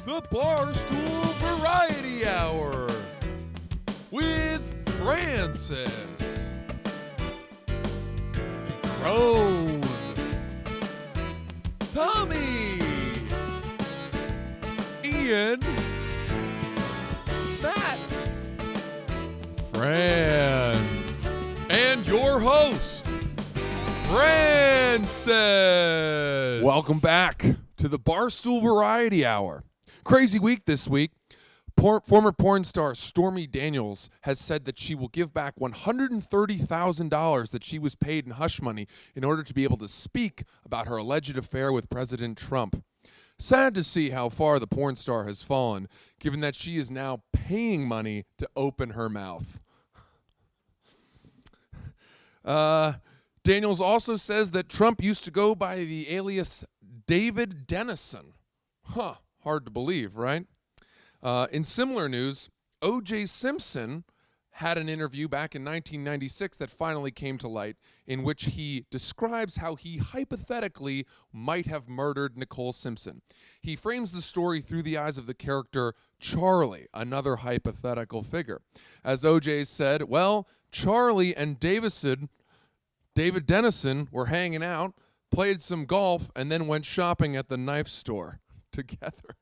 the Barstool Variety Hour with Francis, Roan, Tommy, Ian, Matt, Fran, and your host, Francis. Welcome back to the Barstool Variety Hour. Crazy week this week. Former porn star Stormy Daniels has said that she will give back $130,000 that she was paid in hush money in order to be able to speak about her alleged affair with President Trump. Sad to see how far the porn star has fallen, given that she is now paying money to open her mouth. Daniels also says that Trump used to go by the alias David Dennison. Hard to believe, right? In similar news, O.J. Simpson had an interview back in 1996 that finally came to light, in which he describes how he hypothetically might have murdered Nicole Simpson. He frames the story through the eyes of the character Charlie, another hypothetical figure. As O.J. said, well, Charlie and David Dennison were hanging out, played some golf, and then went shopping at the knife store together.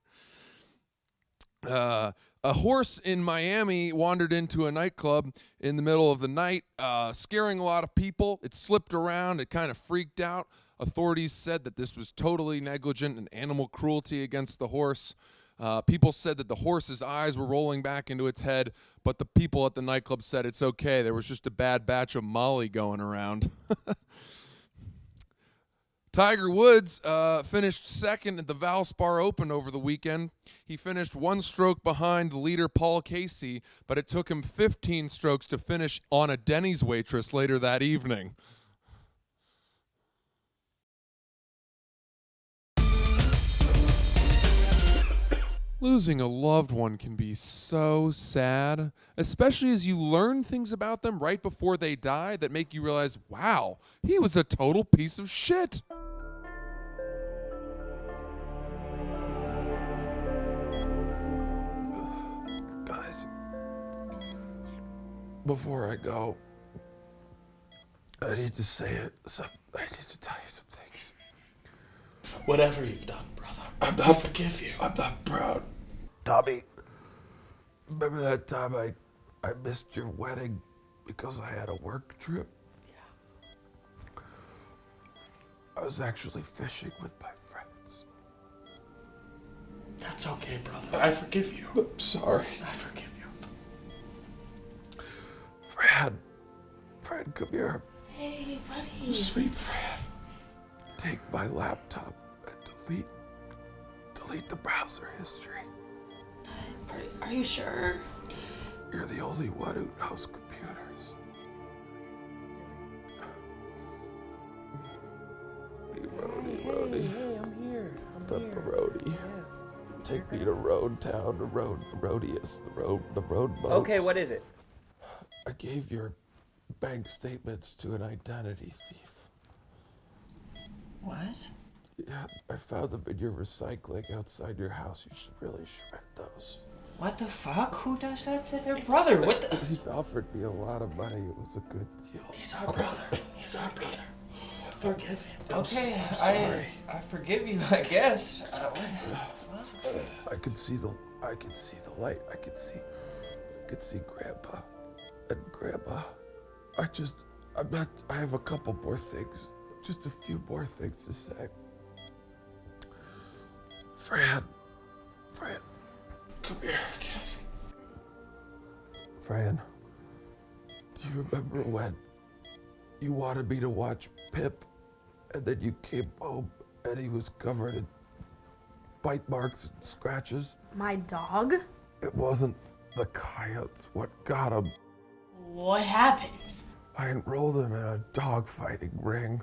A horse in Miami wandered into a nightclub in the middle of the night, scaring a lot of people. It slipped around. It kind of freaked out. Authorities said that this was totally negligent and animal cruelty against the horse. People said that the horse's eyes were rolling back into its head, but the people at the nightclub said it's okay. There was just a bad batch of Molly going around. Tiger Woods finished second at the Valspar Open over the weekend. He finished one stroke behind the leader Paul Casey, but it took him 15 strokes to finish on a Denny's waitress later that evening. Losing a loved one can be so sad, especially as you learn things about them right before they die that make you realize, wow, he was a total piece of shit. Guys, before I go, I need to say it. I need to tell you some things. Whatever you've done, brother, I forgive you. I'm not proud. Tommy, remember that time I missed your wedding because I had a work trip? Yeah. I was actually fishing with my friends. That's okay, brother. I forgive you. I'm sorry. I forgive you. Fran, come here. Hey, buddy. Sweet Fran, take my laptop and delete the browser history. Are you sure? You're the only one who knows computers. Rody. Hey, I'm here. Pepperoni. Yeah. Take me to Road Town, the Rodius, the road boat. Okay, what is it? I gave your bank statements to an identity thief. What? Yeah, I found them in your recycling outside your house. You should really shred those. What the fuck? Who does that to their brother? What the? He offered me a lot of money. It was a good deal. He's our brother. He's our brother. Forgive him. Okay, I'm sorry. I forgive you, I guess. I could see the light. I could see Grandpa and Grandma. I have a couple more things, just a few more things to say. Fran, come here. Fran, do you remember when you wanted me to watch Pip, and then you came home and he was covered in bite marks and scratches? My dog? It wasn't the coyotes what got him. What happened? I enrolled him in a dog fighting ring.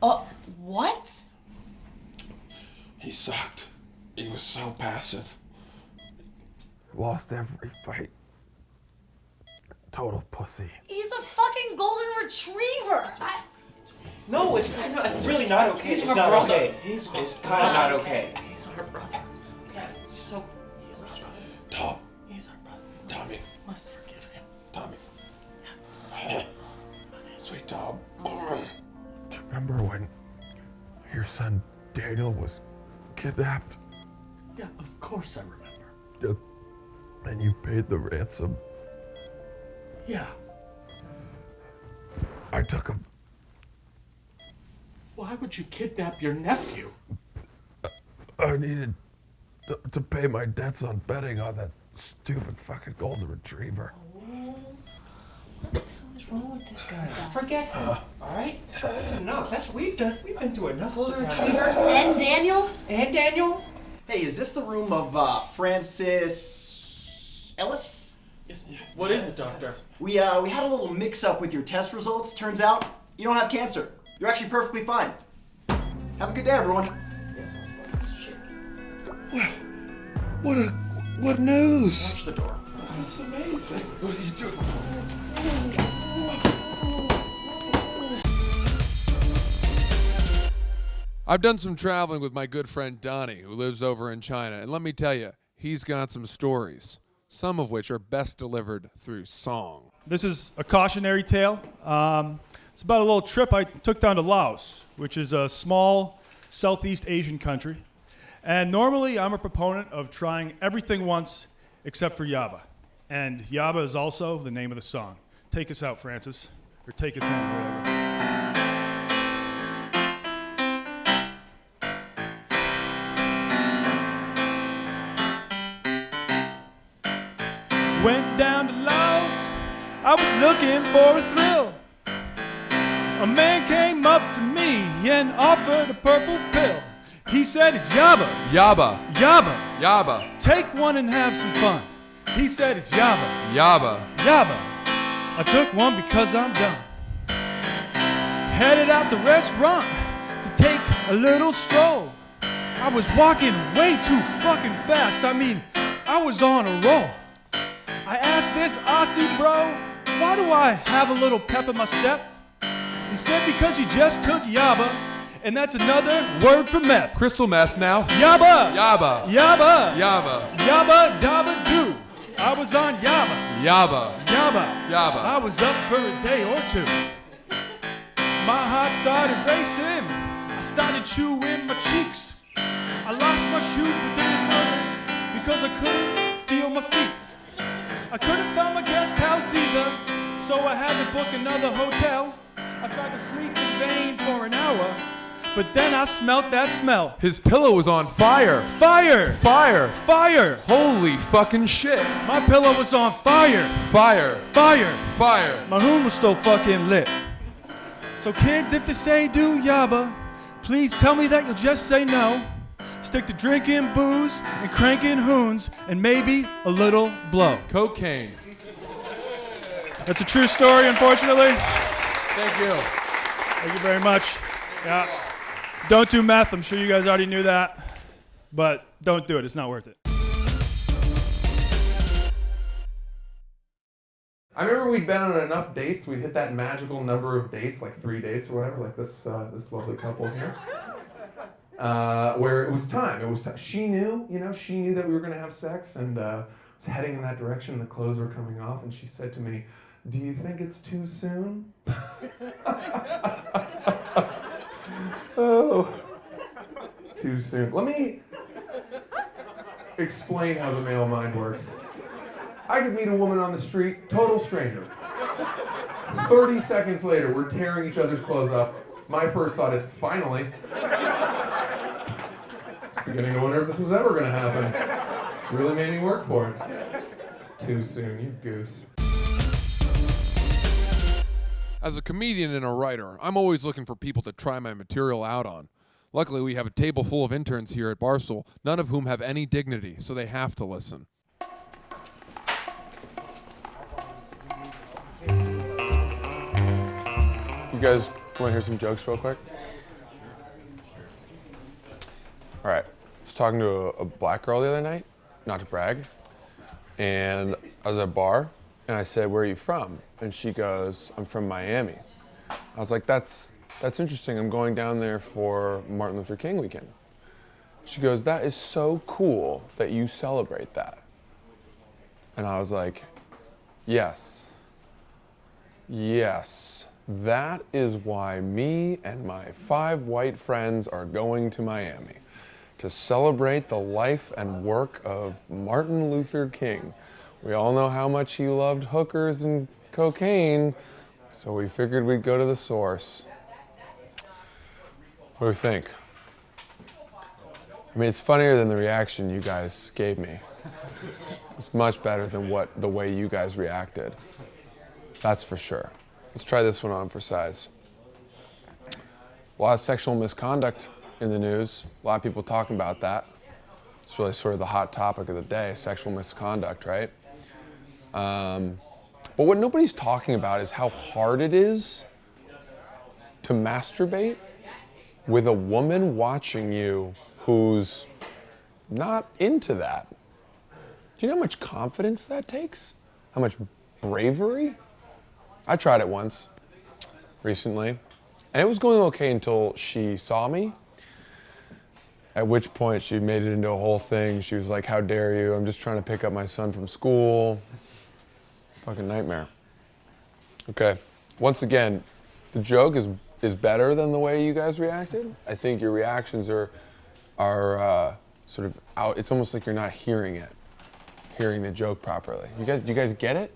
What? He sucked. He was so passive. Lost every fight. Total pussy. He's a fucking golden retriever. No, it's really not okay. It's not okay. It's kind of not okay. He's our brother. So, He's our brother. Tom. He's our brother. Tommy. Must forgive him. Tommy. Sweet Tom. Do you remember when your son Daniel was kidnapped? Yeah, of course I remember. And you paid the ransom? Yeah. I took him. Why would you kidnap your nephew? I needed to pay my debts on betting on that stupid fucking golden retriever. What is wrong with this guy? Forget him, all right? That's enough. We've been through enough. Golden Retriever and Daniel? And Daniel? Hey, is this the room of Francis Ellis? Yes. What is it, Doctor? We had a little mix-up with your test results. Turns out you don't have cancer. You're actually perfectly fine. Have a good day, everyone. Yes, I'll spell this shit. What news? Watch the door. That's amazing. What are you doing? I've done some traveling with my good friend Donnie, who lives over in China, and let me tell you, he's got some stories, some of which are best delivered through song. This is a cautionary tale. It's about a little trip I took down to Laos, which is a small Southeast Asian country. And normally I'm a proponent of trying everything once except for Yaba. And Yaba is also the name of the song. Take us out, Francis. Or take us in, whatever. Went down to Laos, I was looking for a thrill. A man came up to me and offered a purple pill. He said, it's Yaba, Yaba, Yaba, Yaba, take one and have some fun. He said, it's Yaba, Yaba. Yaba. I took one because I'm done. Headed out the restaurant to take a little stroll. I was walking way too fucking fast. I mean, I was on a roll. I asked this Aussie bro, why do I have a little pep in my step? He said, because you just took Yaba, and that's another word for meth. Crystal meth now. Yaba! Yaba, Yaba! Yaba, Yaba dabba doo. I was on Yaba. Yaba, Yaba. Yaba. I was up for a day or two. My heart started racing. I started chewing my cheeks. I lost my shoes but didn't notice because I couldn't feel my feet. I couldn't find my guest house either, so I had to book another hotel. I tried to sleep in vain for an hour, but then I smelt that smell. His pillow was on fire. Fire! Fire. Fire! Holy fucking shit. My pillow was on fire! Fire. Fire! Fire. My room was still fucking lit. So kids, if they say do Yaba, please tell me that you'll just say no. Stick to drinking booze and cranking hoons and maybe a little blow. Cocaine. That's a true story, unfortunately. Thank you. Thank you very much. Yeah. Don't do meth. I'm sure you guys already knew that. But don't do it. It's not worth it. I remember we'd been on enough dates, we'd hit that magical number of dates, like 3 dates or whatever, like this lovely couple here. Where it was time. She knew, she knew that we were going to have sex and was heading in that direction. The clothes were coming off, and she said to me, "Do you think it's too soon?" Oh, too soon. Let me explain how the male mind works. I could meet a woman on the street, total stranger. 30 seconds later, we're tearing each other's clothes up. My first thought is, finally. Beginning to wonder if this was ever going to happen. Really made me work for it. Too soon, you goose. As a comedian and a writer, I'm always looking for people to try my material out on. Luckily, we have a table full of interns here at Barstool, none of whom have any dignity, so they have to listen. You guys want to hear some jokes real quick? All right. I was talking to a black girl the other night, not to brag, and I was at a bar, and I said, "Where are you from?" And she goes, "I'm from Miami." I was like, that's interesting. I'm going down there for Martin Luther King weekend. She goes, that is so cool that you celebrate that. And I was like, yes. Yes. That is why me and my 5 white friends are going to Miami to celebrate the life and work of Martin Luther King. We all know how much he loved hookers and cocaine, so we figured we'd go to the source. What do you think? I mean, it's funnier than the reaction you guys gave me. It's much better than the way you guys reacted. That's for sure. Let's try this one on for size. A lot of sexual misconduct in the news. A lot of people talking about that. It's really sort of the hot topic of the day, sexual misconduct, right? But what nobody's talking about is how hard it is to masturbate with a woman watching you who's not into that. Do you know how much confidence that takes? How much bravery? I tried it once recently, and it was going okay until she saw me, at which point she made it into a whole thing. She was like, how dare you? I'm just trying to pick up my son from school. Fucking nightmare. Okay, once again, the joke is better than the way you guys reacted. I think your reactions are sort of out. It's almost like you're not hearing the joke properly. Do you guys get it?